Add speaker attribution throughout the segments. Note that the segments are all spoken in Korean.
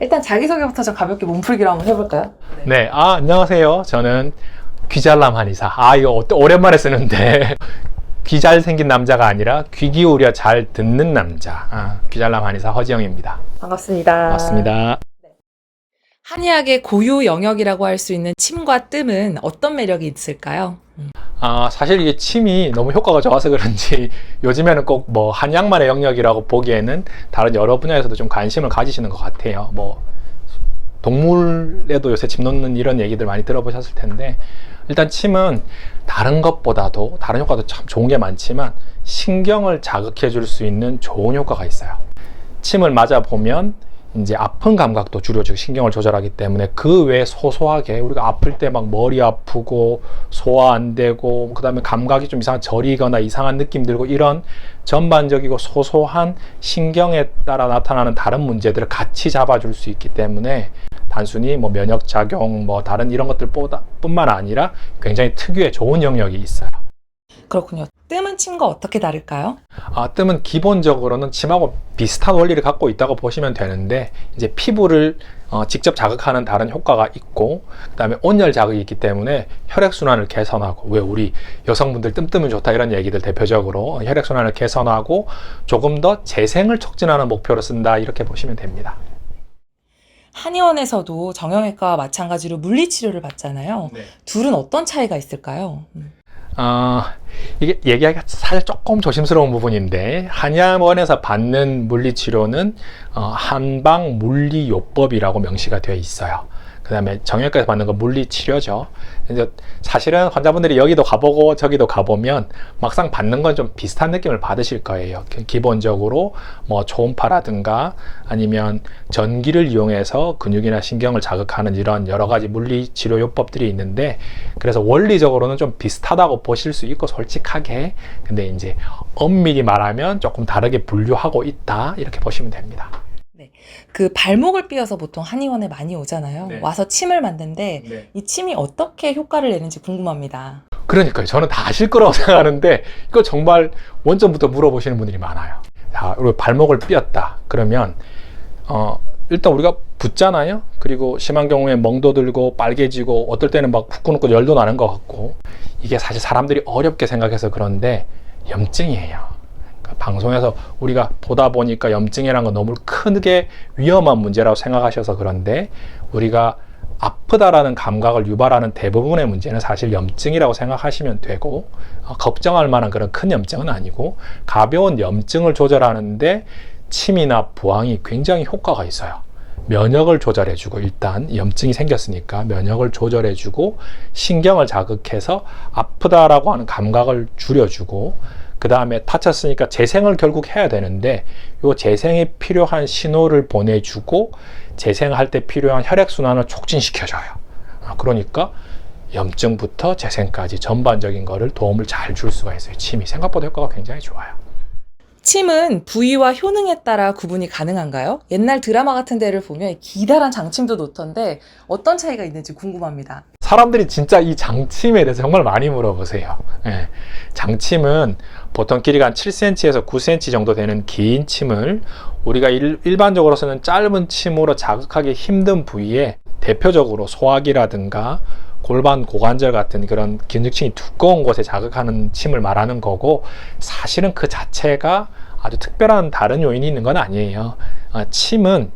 Speaker 1: 일단 자기소개부터 좀 가볍게 몸풀기로 한번 해볼까요?
Speaker 2: 네, 안녕하세요. 저는 귀잘남 한의사. 이거 오랜만에 쓰는데. 귀 잘 생긴 남자가 아니라 귀 기울여 잘 듣는 남자. 귀잘남 한의사 허지영입니다.
Speaker 1: 반갑습니다.
Speaker 2: 맞습니다.
Speaker 1: 한의학의 고유 영역이라고 할 수 있는 침과 뜸은 어떤 매력이 있을까요?
Speaker 2: 사실 이게 침이 너무 효과가 좋아서 그런지 요즘에는 꼭 뭐 한의학만의 영역이라고 보기에는 다른 여러 분야에서도 좀 관심을 가지시는 것 같아요. 뭐 동물에도 요새 침 놓는 이런 얘기들 많이 들어보셨을 텐데, 일단 침은 다른 것보다도 다른 효과도 참 좋은 게 많지만 신경을 자극해 줄 수 있는 좋은 효과가 있어요. 침을 맞아 보면 이제 아픈 감각도 줄여주고 신경을 조절하기 때문에 그 외에 소소하게 우리가 아플 때 막 머리 아프고 소화 안 되고 그 다음에 감각이 좀 이상한 저리거나 이상한 느낌 들고 이런 전반적이고 소소한 신경에 따라 나타나는 다른 문제들을 같이 잡아줄 수 있기 때문에 단순히 뭐 면역작용 뭐 다른 이런 것들뿐만 아니라 굉장히 특유의 좋은 영역이 있어요.
Speaker 1: 그렇군요. 뜸은 침과 어떻게 다를까요?
Speaker 2: 뜸은 기본적으로는 침하고 비슷한 원리를 갖고 있다고 보시면 되는데, 이제 피부를 직접 자극하는 다른 효과가 있고, 그 다음에 온열 자극이 있기 때문에 혈액순환을 개선하고, 왜 우리 여성분들 뜸뜨면 좋다 이런 얘기들 대표적으로 혈액순환을 개선하고 조금 더 재생을 촉진하는 목표로 쓴다, 이렇게 보시면 됩니다.
Speaker 1: 한의원에서도 정형외과와 마찬가지로 물리치료를 받잖아요.
Speaker 2: 네.
Speaker 1: 둘은 어떤 차이가 있을까요?
Speaker 2: 이게 얘기하기가 사실 조금 조심스러운 부분인데, 한의원에서 받는 물리치료는 한방 물리요법이라고 명시가 되어 있어요. 그 다음에 정형외과에서 받는 건 물리치료죠. 이제 사실은 환자분들이 여기도 가보고 저기도 가보면 막상 받는 건 좀 비슷한 느낌을 받으실 거예요. 기본적으로 뭐 초음파라든가 아니면 전기를 이용해서 근육이나 신경을 자극하는 이런 여러 가지 물리치료 요법들이 있는데, 그래서 원리적으로는 좀 비슷하다고 보실 수 있고 솔직하게, 근데 이제 엄밀히 말하면 조금 다르게 분류하고 있다, 이렇게 보시면 됩니다.
Speaker 1: 그 발목을 삐어서 보통 한의원에 많이 오잖아요.
Speaker 2: 네.
Speaker 1: 와서 침을 맞는데
Speaker 2: 네.
Speaker 1: 이 침이 어떻게 효과를 내는지 궁금합니다.
Speaker 2: 그러니까요. 저는 다 아실 거라고 생각하는데 이거 정말 원점부터 물어보시는 분들이 많아요. 자, 우리 발목을 삐었다 그러면 일단 우리가 붓잖아요. 그리고 심한 경우에 멍도 들고 빨개지고 어떨 때는 막 후끈후끈 열도 나는 것 같고, 이게 사실 사람들이 어렵게 생각해서 그런데 염증이에요. 방송에서 우리가 보다 보니까 염증이라는 건 너무 크게 위험한 문제라고 생각하셔서 그런데, 우리가 아프다라는 감각을 유발하는 대부분의 문제는 사실 염증이라고 생각하시면 되고, 걱정할 만한 그런 큰 염증은 아니고, 가벼운 염증을 조절하는데 침이나 부항이 굉장히 효과가 있어요. 면역을 조절해주고, 일단 염증이 생겼으니까 면역을 조절해주고 신경을 자극해서 아프다라고 하는 감각을 줄여주고, 그 다음에 다쳤으니까 재생을 결국 해야 되는데 이 재생이 필요한 신호를 보내주고 재생할 때 필요한 혈액순환을 촉진시켜줘요. 그러니까 염증부터 재생까지 전반적인 거를 도움을 잘 줄 수가 있어요. 침이 생각보다 효과가 굉장히 좋아요.
Speaker 1: 침은 부위와 효능에 따라 구분이 가능한가요? 옛날 드라마 같은 데를 보면 기다란 장침도 놓던데 어떤 차이가 있는지 궁금합니다.
Speaker 2: 사람들이 진짜 이 장침에 대해서 정말 많이 물어보세요. 예. 장침은 보통 길이가 한 7cm에서 9cm 정도 되는 긴 침을 우리가 일반적으로 쓰는 짧은 침으로 자극하기 힘든 부위에, 대표적으로 소화기라든가 골반, 고관절 같은 그런 근육층이 두꺼운 곳에 자극하는 침을 말하는 거고, 사실은 그 자체가 아주 특별한 다른 요인이 있는 건 아니에요. 침은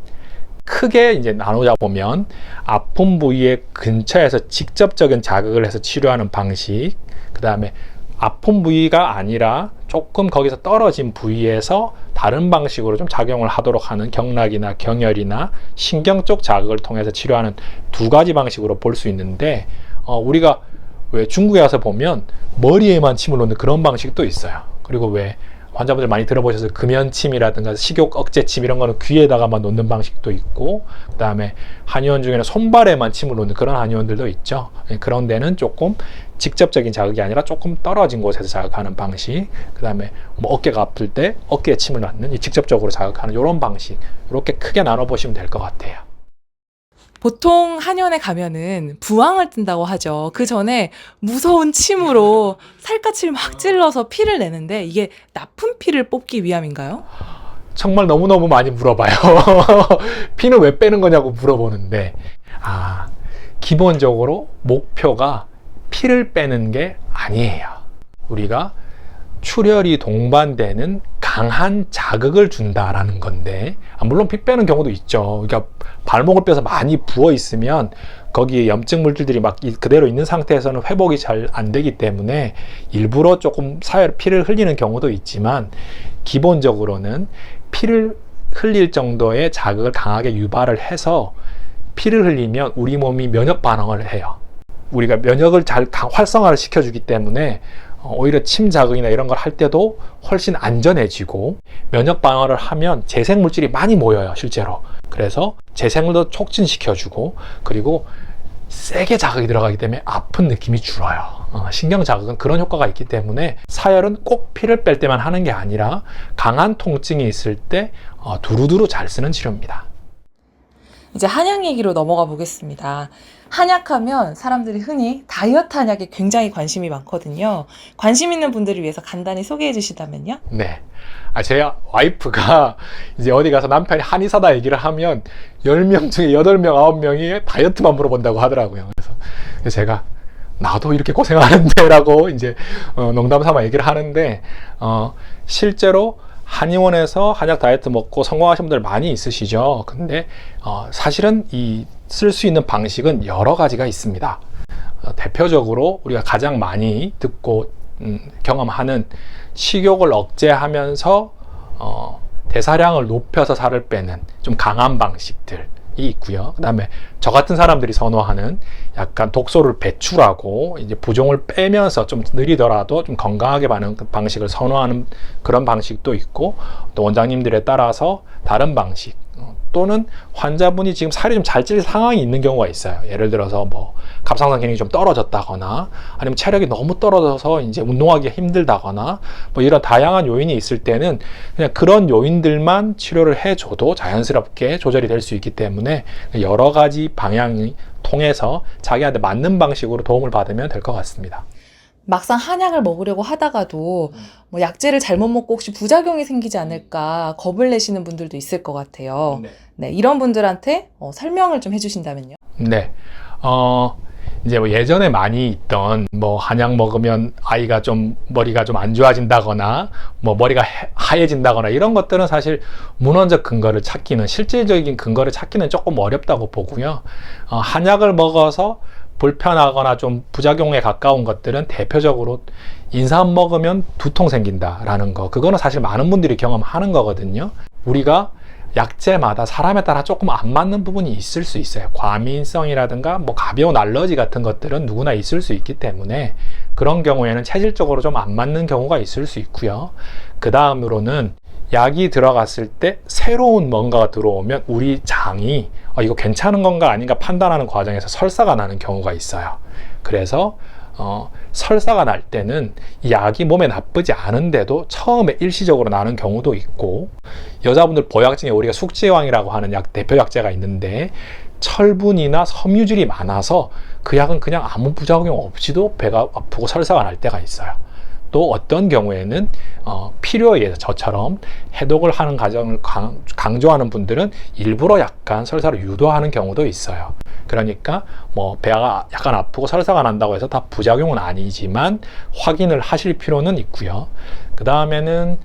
Speaker 2: 크게 이제 나누자 보면 아픈 부위의 근처에서 직접적인 자극을 해서 치료하는 방식, 그 다음에 아픈 부위가 아니라 조금 거기서 떨어진 부위에서 다른 방식으로 좀 작용을 하도록 하는 경락이나 경혈이나 신경 쪽 자극을 통해서 치료하는 두 가지 방식으로 볼 수 있는데, 우리가 왜 중국에 가서 보면 머리에만 침을 놓는 그런 방식도 있어요. 그리고 왜 환자분들 많이 들어보셔서 금연침이라든가 식욕 억제침 이런 거는 귀에다가만 놓는 방식도 있고, 그 다음에 한의원 중에는 손발에만 침을 놓는 그런 한의원들도 있죠. 그런 데는 조금 직접적인 자극이 아니라 조금 떨어진 곳에서 자극하는 방식, 그 다음에 뭐 어깨가 아플 때 어깨에 침을 놨는 직접적으로 자극하는 이런 방식, 이렇게 크게 나눠보시면 될 것 같아요.
Speaker 1: 보통 한의원에 가면은 부항을 뜬다고 하죠. 그 전에 무서운 침으로 살갗을 막 찔러서 피를 내는데 이게 나쁜 피를 뽑기 위함인가요?
Speaker 2: 정말 너무너무 많이 물어봐요. 피는 왜 빼는 거냐고 물어보는데, 기본적으로 목표가 피를 빼는 게 아니에요. 우리가 출혈이 동반되는 강한 자극을 준다라는 건데, 물론 피 빼는 경우도 있죠. 그러니까 발목을 빼서 많이 부어 있으면 거기에 염증 물질들이 막 그대로 있는 상태에서는 회복이 잘 안 되기 때문에 일부러 조금 피를 흘리는 경우도 있지만, 기본적으로는 피를 흘릴 정도의 자극을 강하게 유발을 해서 피를 흘리면 우리 몸이 면역 반응을 해요. 우리가 면역을 잘 활성화를 시켜주기 때문에 오히려 침 자극이나 이런 걸 할 때도 훨씬 안전해지고, 면역 방어를 하면 재생 물질이 많이 모여요, 실제로. 그래서 재생도 촉진시켜주고, 그리고 세게 자극이 들어가기 때문에 아픈 느낌이 줄어요. 신경 자극은 그런 효과가 있기 때문에 사열은 꼭 피를 뺄 때만 하는 게 아니라 강한 통증이 있을 때 두루두루 잘 쓰는 치료입니다.
Speaker 1: 이제 한약 얘기로 넘어가 보겠습니다. 한약하면 사람들이 흔히 다이어트 한약에 굉장히 관심이 많거든요. 관심 있는 분들을 위해서 간단히 소개해 주시다면요?
Speaker 2: 네. 제 와이프가 이제 어디 가서 남편이 한의사다 얘기를 하면 10명 중에 8명, 9명이 다이어트만 물어본다고 하더라고요. 그래서 제가 나도 이렇게 고생하는데 라고 이제 농담 삼아 얘기를 하는데, 실제로 한의원에서 한약 다이어트 먹고 성공하신 분들 많이 있으시죠. 근데 사실은 쓸 수 있는 방식은 여러 가지가 있습니다. 대표적으로 우리가 가장 많이 듣고 경험하는 식욕을 억제하면서 대사량을 높여서 살을 빼는 좀 강한 방식들이 있고요. 그 다음에 저 같은 사람들이 선호하는 약간 독소를 배출하고 이제 부종을 빼면서 좀 느리더라도 좀 건강하게 가는 방식을 선호하는 그런 방식도 있고, 또 원장님들에 따라서 다른 방식, 또는 환자분이 지금 살이 좀 잘 찔 상황이 있는 경우가 있어요. 예를 들어서 뭐 갑상선 기능이 좀 떨어졌다거나, 아니면 체력이 너무 떨어져서 이제 운동하기 힘들다거나, 뭐 이런 다양한 요인이 있을 때는 그냥 그런 요인들만 치료를 해줘도 자연스럽게 조절이 될 수 있기 때문에 여러 가지 방향이 통해서 자기한테 맞는 방식으로 도움을 받으면 될 것 같습니다.
Speaker 1: 막상 한약을 먹으려고 하다가도 뭐 약재를 잘못 먹고 혹시 부작용이 생기지 않을까 겁을 내시는 분들도 있을 것 같아요. 네, 이런 분들한테 설명을 좀 해주신다면요?
Speaker 2: 네. 이제 뭐 예전에 많이 있던 뭐 한약 먹으면 아이가 좀 머리가 좀 안 좋아진다거나 뭐 머리가 하얘진다거나 이런 것들은 사실 문헌적 근거를 찾기는, 실질적인 근거를 찾기는 조금 어렵다고 보고요. 한약을 먹어서 불편하거나 좀 부작용에 가까운 것들은 대표적으로 인삼 먹으면 두통 생긴다라는 거, 그거는 사실 많은 분들이 경험하는 거거든요. 우리가 약제마다 사람에 따라 조금 안 맞는 부분이 있을 수 있어요. 과민성이라든가 뭐 가벼운 알러지 같은 것들은 누구나 있을 수 있기 때문에 그런 경우에는 체질적으로 좀 안 맞는 경우가 있을 수 있고요. 그 다음으로는 약이 들어갔을 때 새로운 뭔가가 들어오면 우리 장이 이거 괜찮은 건가 아닌가 판단하는 과정에서 설사가 나는 경우가 있어요. 그래서 설사가 날 때는 이 약이 몸에 나쁘지 않은데도 처음에 일시적으로 나는 경우도 있고, 여자분들 보약 중에 우리가 숙지왕이라고 하는 대표 약제가 있는데 철분이나 섬유질이 많아서 그 약은 그냥 아무 부작용 없이도 배가 아프고 설사가 날 때가 있어요. 또 어떤 경우에는 필요에 의해서 저처럼 해독을 하는 과정을 강조하는 분들은 일부러 약간 설사를 유도하는 경우도 있어요. 그러니까 뭐 배가 약간 아프고 설사가 난다고 해서 다 부작용은 아니지만 확인을 하실 필요는 있고요. 그 다음에는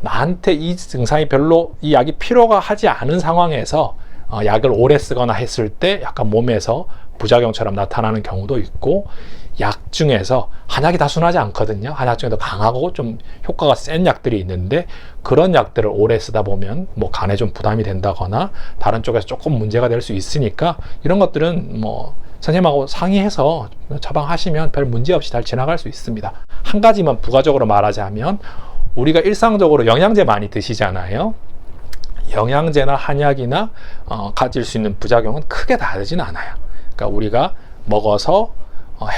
Speaker 2: 나한테 이 증상이 별로 이 약이 필요가 하지 않은 상황에서 약을 오래 쓰거나 했을 때 약간 몸에서 부작용처럼 나타나는 경우도 있고, 약 중에서 한약이 다 순하지 않거든요. 한약 중에도 강하고 좀 효과가 센 약들이 있는데 그런 약들을 오래 쓰다 보면 뭐 간에 좀 부담이 된다거나 다른 쪽에서 조금 문제가 될 수 있으니까 이런 것들은 뭐 선생님하고 상의해서 처방하시면 별 문제 없이 잘 지나갈 수 있습니다. 한 가지만 부가적으로 말하자면, 우리가 일상적으로 영양제 많이 드시잖아요. 영양제나 한약이나 가질 수 있는 부작용은 크게 다르진 않아요. 그러니까 우리가 먹어서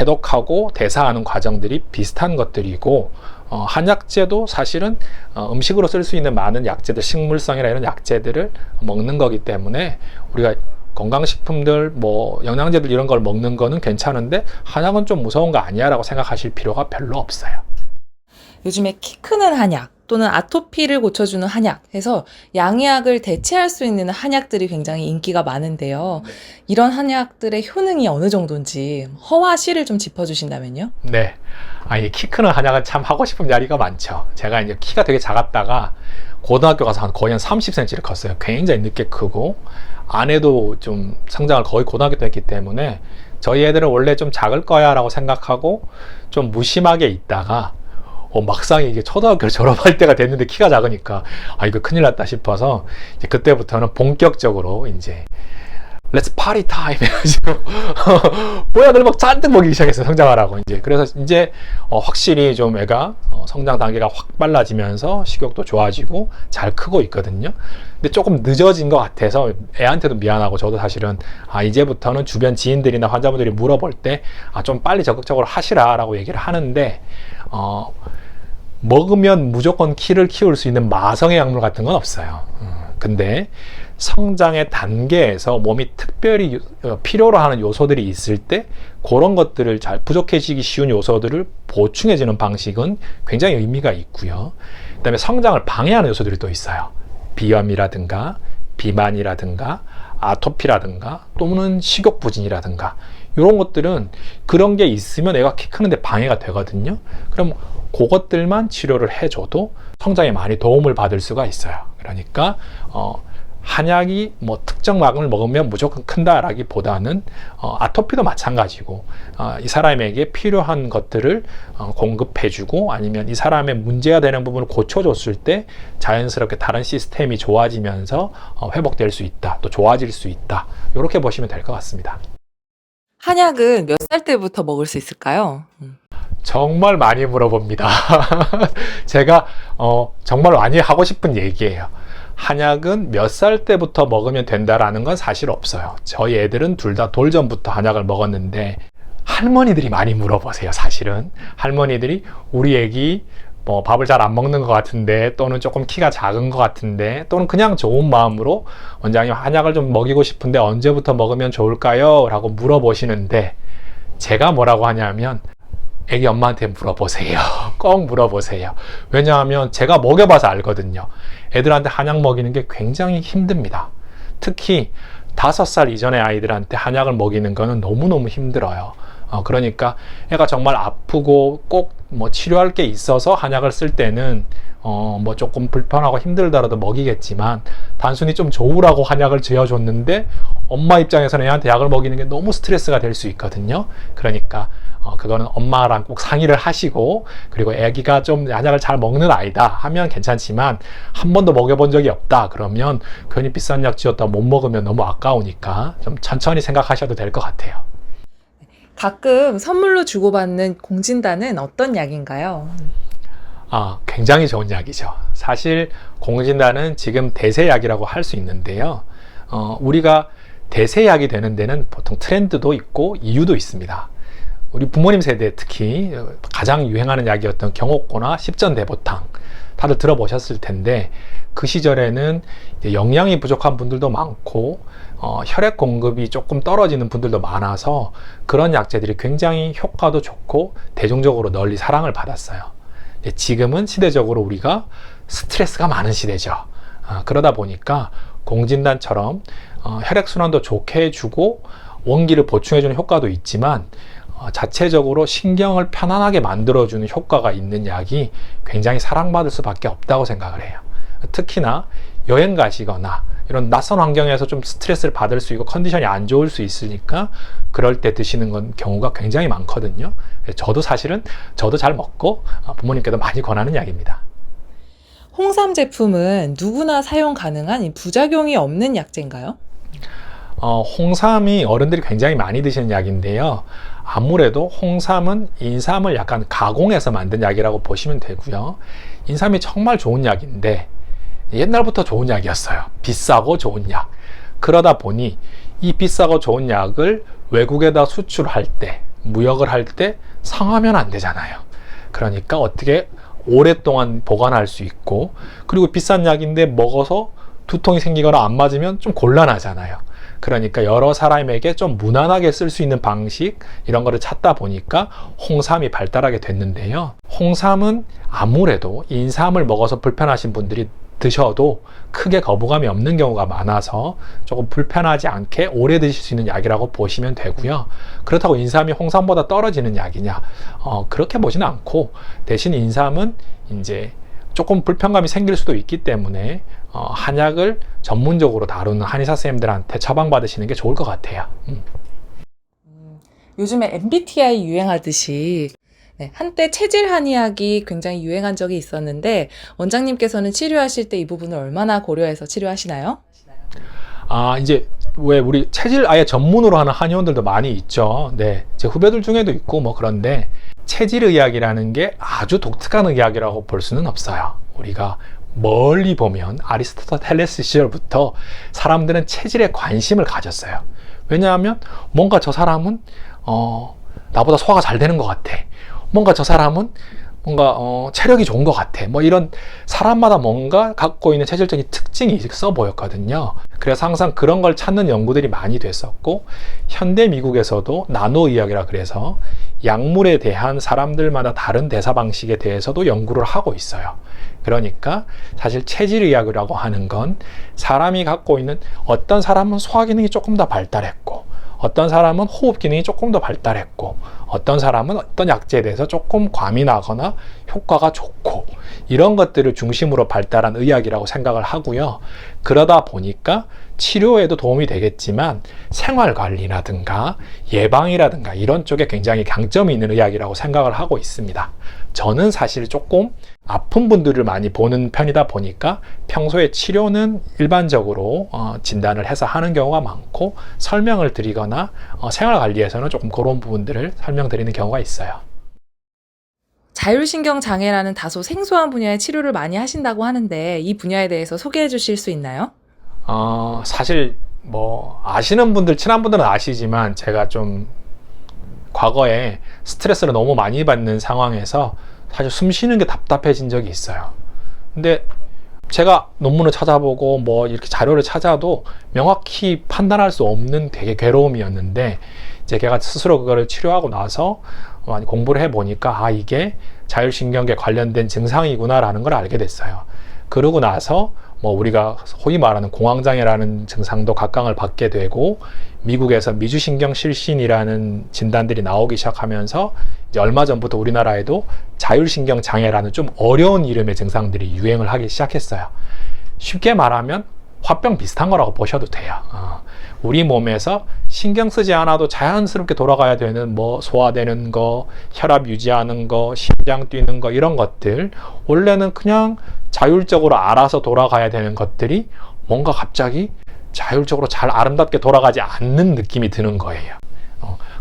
Speaker 2: 해독하고 대사하는 과정들이 비슷한 것들이고, 한약제도 사실은 음식으로 쓸 수 있는 많은 약제들, 식물성이나 이런 약제들을 먹는 거기 때문에 우리가 건강식품들, 뭐 영양제들 이런 걸 먹는 거는 괜찮은데 한약은 좀 무서운 거 아니야 라고 생각하실 필요가 별로 없어요.
Speaker 1: 요즘에 키 크는 한약 또는 아토피를 고쳐주는 한약 해서 양약을 대체할 수 있는 한약들이 굉장히 인기가 많은데요. 이런 한약들의 효능이 어느 정도인지 허와 시를 좀 짚어주신다면요.
Speaker 2: 네. 이 키 크는 한약은 참 하고 싶은 자리가 많죠. 제가 이제 키가 되게 작았다가 고등학교 가서 거의 한 30cm를 컸어요. 굉장히 늦게 크고 아내도 좀 성장을 거의 고등학교 때 했기 때문에 저희 애들은 원래 좀 작을 거야 라고 생각하고 좀 무심하게 있다가 막상 이게 초등학교를 졸업할 때가 됐는데 키가 작으니까 이거 큰일 났다 싶어서 이제 그때부터는 본격적으로 이제 Let's party time 해가지고 보약을 막 잔뜩 먹이기 시작했어요. 성장하라고 이제. 그래서 이제 확실히 좀 애가 성장 단계가 확 빨라지면서 식욕도 좋아지고 잘 크고 있거든요. 근데 조금 늦어진 것 같아서 애한테도 미안하고 저도 사실은 이제부터는 주변 지인들이나 환자분들이 물어볼 때 좀 빨리 적극적으로 하시라라고 얘기를 하는데 먹으면 무조건 키를 키울 수 있는 마성의 약물 같은 건 없어요. 근데 성장의 단계에서 몸이 특별히 필요로 하는 요소들이 있을 때 그런 것들을 잘 부족해지기 쉬운 요소들을 보충해주는 방식은 굉장히 의미가 있고요. 그 다음에 성장을 방해하는 요소들이 또 있어요. 비염이라든가 비만이라든가 아토피라든가 또는 식욕부진이라든가 이런 것들은 그런 게 있으면 애가 키 크는데 방해가 되거든요. 그럼 그것들만 치료를 해줘도 성장에 많이 도움을 받을 수가 있어요. 그러니까 한약이 뭐 특정 약을 먹으면 무조건 큰다라기보다는 아토피도 마찬가지고 이 사람에게 필요한 것들을 공급해주고 아니면 이 사람의 문제가 되는 부분을 고쳐줬을 때 자연스럽게 다른 시스템이 좋아지면서 회복될 수 있다, 또 좋아질 수 있다, 이렇게 보시면 될 것 같습니다.
Speaker 1: 한약은 몇 살 때부터 먹을 수 있을까요?
Speaker 2: 정말 많이 물어봅니다. 제가 정말 많이 하고 싶은 얘기예요. 한약은 몇 살 때부터 먹으면 된다라는 건 사실 없어요. 저희 애들은 둘 다 돌전부터 한약을 먹었는데 할머니들이 많이 물어보세요. 사실은 할머니들이 우리 애기 뭐 밥을 잘 안 먹는 것 같은데 또는 조금 키가 작은 것 같은데 또는 그냥 좋은 마음으로 원장님 한약을 좀 먹이고 싶은데 언제부터 먹으면 좋을까요? 라고 물어보시는데 제가 뭐라고 하냐면 애기 엄마한테 물어보세요. 꼭 물어보세요. 왜냐하면 제가 먹여봐서 알거든요. 애들한테 한약 먹이는 게 굉장히 힘듭니다. 특히 5살 이전의 아이들한테 한약을 먹이는 거는 너무너무 힘들어요. 그러니까 애가 정말 아프고 꼭 뭐 치료할 게 있어서 한약을 쓸 때는 뭐 조금 불편하고 힘들더라도 먹이겠지만 단순히 좀 좋으라고 한약을 지어줬는데 엄마 입장에서는 애한테 약을 먹이는 게 너무 스트레스가 될 수 있거든요. 그러니까 그거는 엄마랑 꼭 상의를 하시고 그리고 애기가 좀 한약을 잘 먹는 아이다 하면 괜찮지만 한 번도 먹여본 적이 없다 그러면 괜히 비싼 약 지었다 못 먹으면 너무 아까우니까 좀 천천히 생각하셔도 될 것 같아요.
Speaker 1: 가끔 선물로 주고받는 공진단은 어떤 약인가요?
Speaker 2: 굉장히 좋은 약이죠. 사실 공진단은 지금 대세약이라고 할 수 있는데요. 우리가 대세약이 되는 데는 보통 트렌드도 있고 이유도 있습니다. 우리 부모님 세대 특히 가장 유행하는 약이었던 경옥고나 십전대보탕 다들 들어보셨을 텐데 그 시절에는 영양이 부족한 분들도 많고 혈액 공급이 조금 떨어지는 분들도 많아서 그런 약재들이 굉장히 효과도 좋고 대중적으로 널리 사랑을 받았어요. 지금은 시대적으로 우리가 스트레스가 많은 시대죠. 그러다 보니까 공진단처럼 혈액순환도 좋게 해주고 원기를 보충해주는 효과도 있지만 자체적으로 신경을 편안하게 만들어주는 효과가 있는 약이 굉장히 사랑받을 수밖에 없다고 생각을 해요. 특히나 여행 가시거나 이런 낯선 환경에서 좀 스트레스를 받을 수 있고 컨디션이 안 좋을 수 있으니까 그럴 때 드시는 건 경우가 굉장히 많거든요. 저도 사실은 잘 먹고 부모님께도 많이 권하는 약입니다.
Speaker 1: 홍삼 제품은 누구나 사용 가능한 부작용이 없는 약재인가요?
Speaker 2: 홍삼이 어른들이 굉장히 많이 드시는 약인데요. 아무래도 홍삼은 인삼을 약간 가공해서 만든 약이라고 보시면 되고요. 인삼이 정말 좋은 약인데 옛날부터 좋은 약이었어요. 비싸고 좋은 약. 그러다 보니 이 비싸고 좋은 약을 외국에다 수출할 때, 무역을 할 때 상하면 안 되잖아요. 그러니까 어떻게 오랫동안 보관할 수 있고 그리고 비싼 약인데 먹어서 두통이 생기거나 안 맞으면 좀 곤란하잖아요. 그러니까 여러 사람에게 좀 무난하게 쓸 수 있는 방식 이런 거를 찾다 보니까 홍삼이 발달하게 됐는데요. 홍삼은 아무래도 인삼을 먹어서 불편하신 분들이 드셔도 크게 거부감이 없는 경우가 많아서 조금 불편하지 않게 오래 드실 수 있는 약이라고 보시면 되고요. 그렇다고 인삼이 홍삼보다 떨어지는 약이냐? 그렇게 보지는 않고, 대신 인삼은 이제 조금 불편감이 생길 수도 있기 때문에 한약을 전문적으로 다루는 한의사 선생님들한테 처방받으시는 게 좋을 것 같아요.
Speaker 1: 요즘에 MBTI 유행하듯이 네, 한때 체질 한의학이 굉장히 유행한 적이 있었는데 원장님께서는 치료하실 때 이 부분을 얼마나 고려해서 치료하시나요?
Speaker 2: 이제 왜 우리 체질 아예 전문으로 하는 한의원들도 많이 있죠. 네, 제 후배들 중에도 있고 뭐 그런데 체질 의학이라는 게 아주 독특한 의학이라고 볼 수는 없어요. 우리가 멀리 보면 아리스토텔레스 시절부터 사람들은 체질에 관심을 가졌어요. 왜냐하면 뭔가 저 사람은 나보다 소화가 잘 되는 것 같아. 뭔가 저 사람은 뭔가 체력이 좋은 것 같아. 뭐 이런 사람마다 뭔가 갖고 있는 체질적인 특징이 있어 보였거든요. 그래서 항상 그런 걸 찾는 연구들이 많이 됐었고, 현대 미국에서도 나노의학이라 그래서 약물에 대한 사람들마다 다른 대사 방식에 대해서도 연구를 하고 있어요. 그러니까 사실 체질의학이라고 하는 건 사람이 갖고 있는, 어떤 사람은 소화 기능이 조금 더 발달했고, 어떤 사람은 호흡 기능이 조금 더 발달했고, 어떤 사람은 어떤 약제에 대해서 조금 과민하거나 효과가 좋고, 이런 것들을 중심으로 발달한 의학이라고 생각을 하고요. 그러다 보니까 치료에도 도움이 되겠지만 생활관리라든가 예방이라든가 이런 쪽에 굉장히 강점이 있는 의학이라고 생각을 하고 있습니다. 저는 사실 조금 아픈 분들을 많이 보는 편이다 보니까 평소에 치료는 일반적으로 진단을 해서 하는 경우가 많고, 설명을 드리거나 생활관리에서는 조금 그런 부분들을 설명드리는 경우가 있어요.
Speaker 1: 자율신경 장애라는 다소 생소한 분야의 치료를 많이 하신다고 하는데 이 분야에 대해서 소개해 주실 수 있나요?
Speaker 2: 사실 뭐 아시는 분들, 친한 분들은 아시지만 제가 좀 과거에 스트레스를 너무 많이 받는 상황에서 사실 숨 쉬는 게 답답해진 적이 있어요. 근데 제가 논문을 찾아보고 뭐 이렇게 자료를 찾아도 명확히 판단할 수 없는 되게 괴로움이었는데, 이제 제가 스스로 그거를 치료하고 나서 많이 공부를 해보니까 이게 자율신경계 관련된 증상이구나라는 걸 알게 됐어요. 그러고 나서 뭐 우리가 소위 말하는 공황장애라는 증상도 각광을 받게 되고, 미국에서 미주신경실신이라는 진단들이 나오기 시작하면서 이제 얼마 전부터 우리나라에도 자율신경 장애라는 좀 어려운 이름의 증상들이 유행을 하기 시작했어요. 쉽게 말하면 화병 비슷한 거라고 보셔도 돼요. 우리 몸에서 신경 쓰지 않아도 자연스럽게 돌아가야 되는 뭐 소화되는 거, 혈압 유지하는 거, 심장 뛰는 거, 이런 것들 원래는 그냥 자율적으로 알아서 돌아가야 되는 것들이 뭔가 갑자기 자율적으로 잘 아름답게 돌아가지 않는 느낌이 드는 거예요.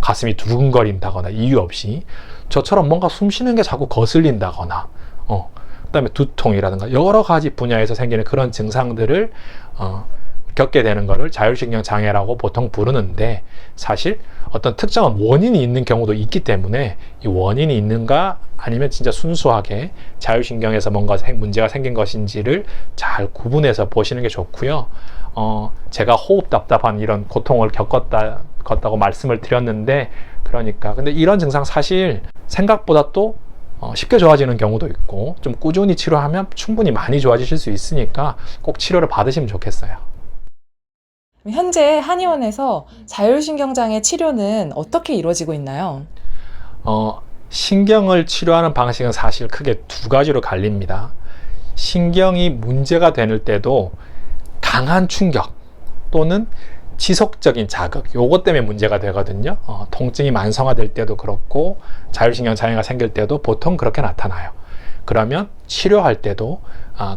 Speaker 2: 가슴이 두근거린다거나 이유 없이, 저처럼 뭔가 숨 쉬는 게 자꾸 거슬린다거나, 그 다음에 두통이라든가 여러 가지 분야에서 생기는 그런 증상들을 겪게 되는 것을 자율신경 장애라고 보통 부르는데, 사실 어떤 특정한 원인이 있는 경우도 있기 때문에 이 원인이 있는가 아니면 진짜 순수하게 자율신경에서 뭔가 문제가 생긴 것인지를 잘 구분해서 보시는 게 좋고요. 제가 호흡 답답한 이런 고통을 겪었다고 말씀을 드렸는데, 그러니까 근데 이런 증상 사실 생각보다 또 쉽게 좋아지는 경우도 있고, 좀 꾸준히 치료하면 충분히 많이 좋아지실 수 있으니까 꼭 치료를 받으시면 좋겠어요.
Speaker 1: 현재 한의원에서 자율신경장애 치료는 어떻게 이루어지고 있나요?
Speaker 2: 신경을 치료하는 방식은 사실 크게 두 가지로 갈립니다. 신경이 문제가 될 때도 강한 충격 또는 지속적인 자극, 요것 때문에 문제가 되거든요. 통증이 만성화될 때도 그렇고 자율신경 장애가 생길 때도 보통 그렇게 나타나요. 그러면 치료할 때도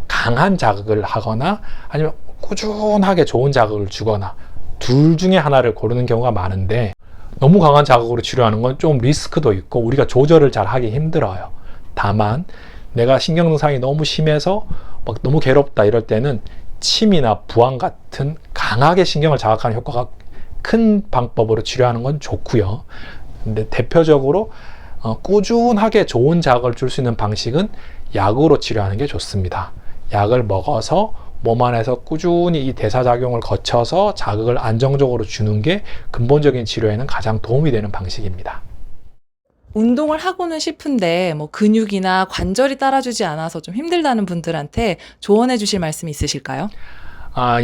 Speaker 2: 강한 자극을 하거나 아니면 꾸준하게 좋은 자극을 주거나 둘 중에 하나를 고르는 경우가 많은데, 너무 강한 자극으로 치료하는 건 좀 리스크도 있고 우리가 조절을 잘 하기 힘들어요. 다만 내가 신경 증상이 너무 심해서 막 너무 괴롭다 이럴 때는 침이나 부항 같은 강하게 신경을 자극하는 효과가 큰 방법으로 치료하는 건 좋고요. 근데 대표적으로 꾸준하게 좋은 자극을 줄 수 있는 방식은 약으로 치료하는 게 좋습니다. 약을 먹어서 몸 안에서 꾸준히 이 대사작용을 거쳐서 자극을 안정적으로 주는 게 근본적인 치료에는 가장 도움이 되는 방식입니다.
Speaker 1: 운동을 하고는 싶은데 뭐 근육이나 관절이 따라주지 않아서 좀 힘들다는 분들한테 조언해 주실 말씀이 있으실까요?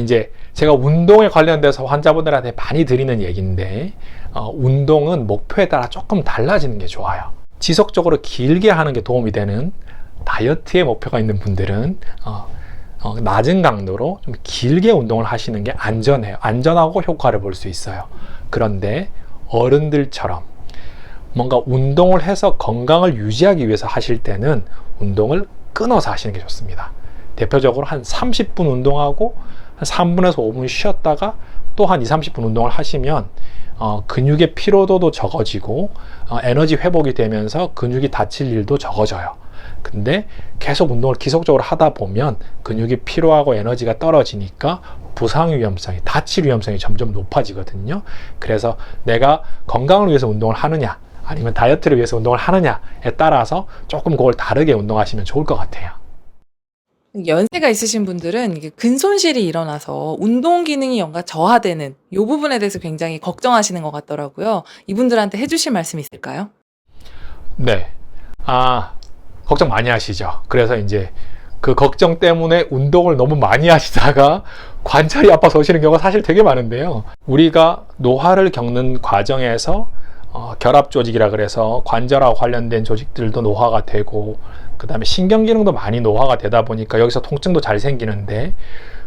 Speaker 2: 이제 제가 운동에 관련돼서 환자분들한테 많이 드리는 얘기인데, 운동은 목표에 따라 조금 달라지는 게 좋아요. 지속적으로 길게 하는 게 도움이 되는 다이어트의 목표가 있는 분들은 낮은 강도로 좀 길게 운동을 하시는 게 안전해요. 안전하고 효과를 볼 수 있어요. 그런데 어른들처럼 뭔가 운동을 해서 건강을 유지하기 위해서 하실 때는 운동을 끊어서 하시는 게 좋습니다. 대표적으로 한 30분 운동하고 한 3분에서 5분 쉬었다가 또 한 20-30분 운동을 하시면 근육의 피로도도 적어지고 에너지 회복이 되면서 근육이 다칠 일도 적어져요. 근데 계속 운동을 기속적으로 하다 보면 근육이 피로하고 에너지가 떨어지니까 부상 위험성이, 다칠 위험성이 점점 높아지거든요. 그래서 내가 건강을 위해서 운동을 하느냐 아니면 다이어트를 위해서 운동을 하느냐에 따라서 조금 그걸 다르게 운동하시면 좋을 것 같아요.
Speaker 1: 연세가 있으신 분들은 이게 근손실이 일어나서 운동 기능이 뭔가 저하되는 이 부분에 대해서 굉장히 걱정하시는 것 같더라고요. 이분들한테 해주실 말씀 있을까요?
Speaker 2: 네. 걱정 많이 하시죠. 그래서 이제 그 걱정 때문에 운동을 너무 많이 하시다가 관절이 아파서 오시는 경우가 사실 되게 많은데요. 우리가 노화를 겪는 과정에서 결합 조직이라 그래서 관절하고 관련된 조직들도 노화가 되고, 그 다음에 신경기능도 많이 노화가 되다 보니까 여기서 통증도 잘 생기는데,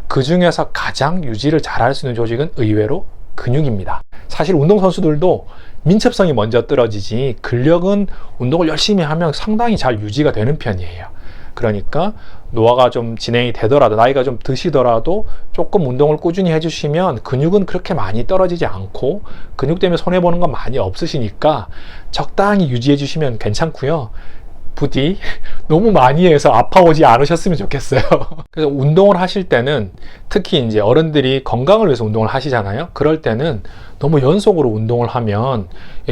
Speaker 2: 그 중에서 가장 유지를 잘 할 수 있는 조직은 의외로 근육입니다. 사실 운동선수들도 민첩성이 먼저 떨어지지 근력은 운동을 열심히 하면 상당히 잘 유지가 되는 편이에요. 그러니까 노화가 좀 진행이 되더라도, 나이가 좀 드시더라도 조금 운동을 꾸준히 해주시면 근육은 그렇게 많이 떨어지지 않고, 근육 때문에 손해보는 건 많이 없으시니까 적당히 유지해 주시면 괜찮고요. 부디 너무 많이 해서 아파오지 않으셨으면 좋겠어요. 그래서 운동을 하실 때는, 특히 이제 어른들이 건강을 위해서 운동을 하시잖아요. 그럴 때는 너무 연속으로 운동을 하면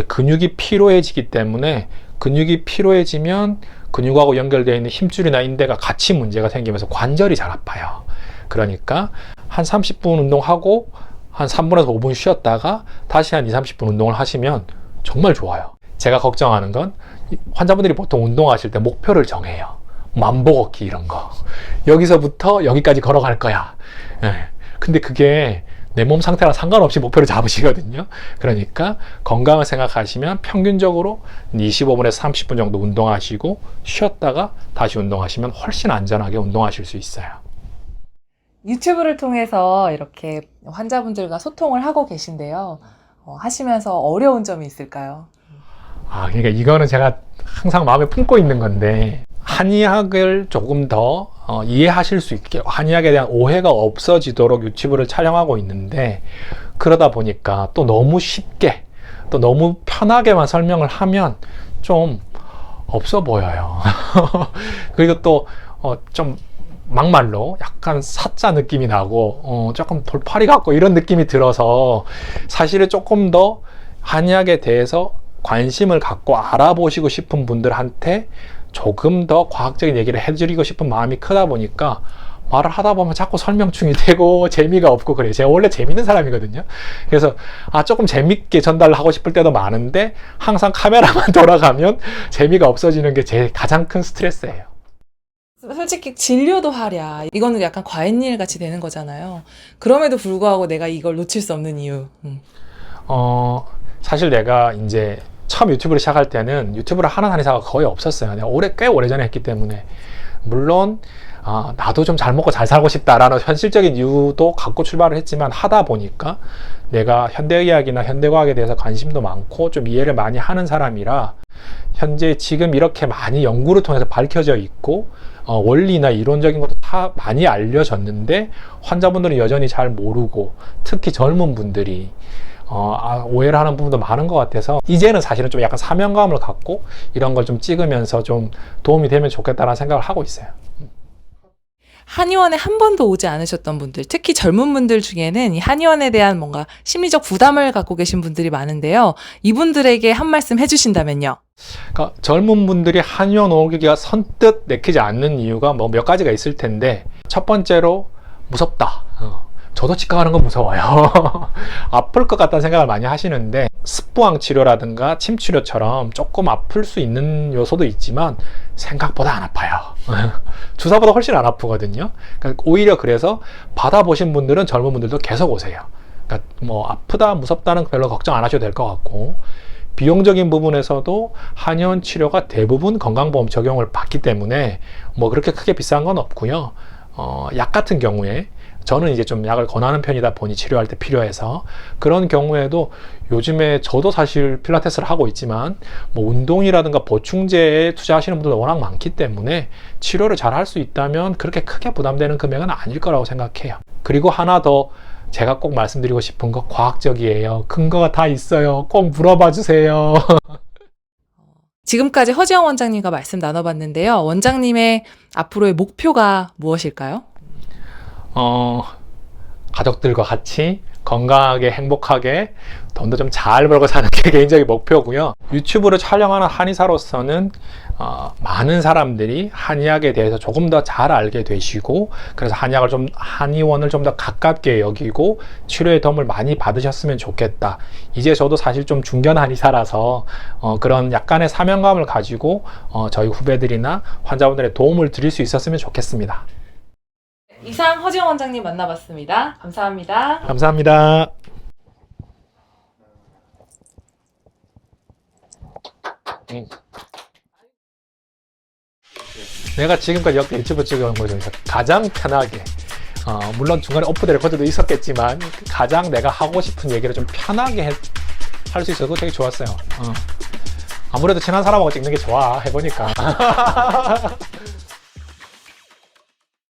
Speaker 2: 근육이 피로해지기 때문에, 근육이 피로해지면 근육하고 연결되어 있는 힘줄이나 인대가 같이 문제가 생기면서 관절이 잘 아파요. 그러니까 한 30분 운동하고 한 3분에서 5분 쉬었다가 다시 한 20-30분 운동을 하시면 정말 좋아요. 제가 걱정하는 건 환자분들이 보통 운동하실 때 목표를 정해요. 만보 걷기 이런 거. 여기서부터 여기까지 걸어갈 거야. 근데 그게 내 몸 상태랑 상관없이 목표를 잡으시거든요. 그러니까 건강을 생각하시면 평균적으로 25분에서 30분 정도 운동하시고 쉬었다가 다시 운동하시면 훨씬 안전하게 운동하실 수 있어요.
Speaker 1: 유튜브를 통해서 이렇게 환자분들과 소통을 하고 계신데요. 하시면서 어려운 점이 있을까요?
Speaker 2: 그러니까 이거는 제가 항상 마음에 품고 있는 건데, 한의학을 조금 더 이해하실 수 있게, 한의학에 대한 오해가 없어지도록 유튜브를 촬영하고 있는데, 그러다 보니까 또 너무 쉽게, 또 너무 편하게만 설명을 하면 좀 없어 보여요. 그리고 또 좀 막말로 약간 사짜 느낌이 나고 조금 돌팔이 같고 이런 느낌이 들어서, 사실은 조금 더 한의학에 대해서 관심을 갖고 알아보시고 싶은 분들한테 조금 더 과학적인 얘기를 해드리고 싶은 마음이 크다 보니까 말을 하다 보면 자꾸 설명충이 되고 재미가 없고 그래요. 제가 원래 재밌는 사람이거든요. 그래서 조금 재밌게 전달하고 싶을 때도 많은데, 항상 카메라만 돌아가면 재미가 없어지는 게 제 가장 큰 스트레스예요.
Speaker 1: 솔직히 진료도 하랴. 이거는 약간 과잉일 같이 되는 거잖아요. 그럼에도 불구하고 내가 이걸 놓칠 수 없는 이유.
Speaker 2: 사실 내가 이제 처음 유튜브를 시작할 때는 유튜브를 하는 한의사가 거의 없었어요. 내가 꽤 오래전에 했기 때문에. 물론 나도 좀 잘 먹고 잘 살고 싶다라는 현실적인 이유도 갖고 출발을 했지만, 하다 보니까 내가 현대의학이나 현대과학에 대해서 관심도 많고 좀 이해를 많이 하는 사람이라, 현재 지금 이렇게 많이 연구를 통해서 밝혀져 있고 원리나 이론적인 것도 다 많이 알려졌는데, 환자분들은 여전히 잘 모르고, 특히 젊은 분들이 오해를 하는 부분도 많은 것 같아서, 이제는 사실은 좀 약간 사명감을 갖고 이런 걸 좀 찍으면서 좀 도움이 되면 좋겠다는 생각을 하고 있어요.
Speaker 1: 한의원에 한 번도 오지 않으셨던 분들, 특히 젊은 분들 중에는 이 한의원에 대한 뭔가 심리적 부담을 갖고 계신 분들이 많은데요. 이분들에게 한 말씀 해주신다면요.
Speaker 2: 그러니까 젊은 분들이 한의원 오기가 선뜻 내키지 않는 이유가 뭐 몇 가지가 있을 텐데, 첫 번째로 무섭다. 저도 치과 가는 건 무서워요. 아플 것 같다는 생각을 많이 하시는데 습부항 치료라든가 침 치료처럼 조금 아플 수 있는 요소도 있지만 생각보다 안 아파요. 주사보다 훨씬 안 아프거든요. 그러니까 오히려 그래서 받아보신 분들은 젊은 분들도 계속 오세요. 그러니까 뭐 아프다 무섭다는 별로 걱정 안 하셔도 될 것 같고, 비용적인 부분에서도 한의원 치료가 대부분 건강보험 적용을 받기 때문에 뭐 그렇게 크게 비싼 건 없고요. 약 같은 경우에 저는 이제 좀 약을 권하는 편이다 보니 치료할 때 필요해서, 그런 경우에도 요즘에 저도 사실 필라테스를 하고 있지만 뭐 운동이라든가 보충제에 투자하시는 분들도 워낙 많기 때문에 치료를 잘 할 수 있다면 그렇게 크게 부담되는 금액은 아닐 거라고 생각해요. 그리고 하나 더 제가 꼭 말씀드리고 싶은 거, 과학적이에요. 근거가 다 있어요. 꼭 물어봐 주세요.
Speaker 1: 지금까지 허지영 원장님과 말씀 나눠봤는데요. 원장님의 앞으로의 목표가 무엇일까요?
Speaker 2: 가족들과 같이 건강하게 행복하게 돈도 좀 잘 벌고 사는 게 개인적인 목표고요. 유튜브를 촬영하는 한의사로서는 많은 사람들이 한의학에 대해서 조금 더 잘 알게 되시고, 그래서 한의원을 좀 더 가깝게 여기고 치료의 도움을 많이 받으셨으면 좋겠다. 이제 저도 사실 좀 중견 한의사라서 그런 약간의 사명감을 가지고 저희 후배들이나 환자분들의 도움을 드릴 수 있었으면 좋겠습니다.
Speaker 1: 이상 허지영 원장님 만나봤습니다. 감사합니다.
Speaker 2: 감사합니다. 내가 지금까지 역대 유튜브 찍어온 거 중에서 가장 편하게, 물론 중간에 오프 더 레코드도 있었겠지만 가장 내가 하고 싶은 얘기를 좀 편하게 할 수 있어서 되게 좋았어요. 아무래도 친한 사람하고 찍는 게 좋아, 해보니까.